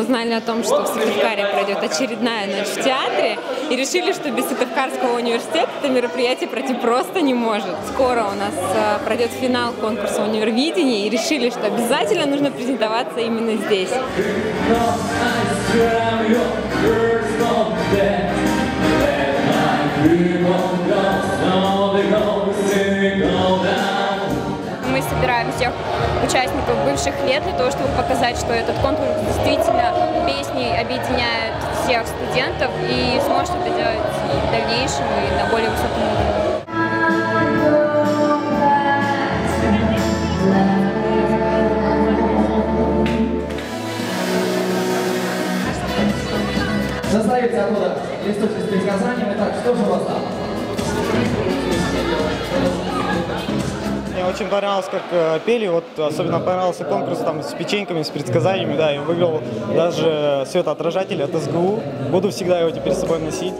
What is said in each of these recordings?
узнали о том, что в Сыктывкаре пройдет очередная ночь в театре, и решили, что без Сыктывкарского университета это мероприятие пройти просто не может. Скоро у нас пройдет финал конкурса Универвидения, и решили, что обязательно нужно презентоваться именно здесь. Мы собираем всех участников бывших лет для того, чтобы показать, что этот конкурс действительно песней объединяет всех студентов и сможет это делать и в дальнейшем, и на более высоком уровне. Доставите оттуда листочек с предсказанием. Итак, что же у вас там? Мне очень понравилось, как пели, вот особенно понравился конкурс там с печеньками, с предсказаниями, да, и выиграл даже светоотражатель от СГУ. Буду всегда его теперь с собой носить.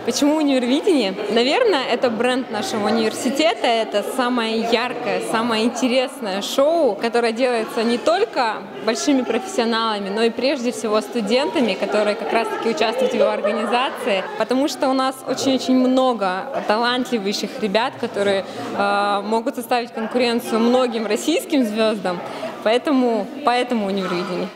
Почему Универвидение? Наверное, это бренд нашего университета, это самое яркое, самое интересное шоу, которое делается не только большими профессионалами, но и прежде всего студентами, которые как раз-таки участвуют в его организации, потому что у нас очень-очень много талантливейших ребят, которые могут составить конкуренцию многим российским звездам, поэтому Универвидение.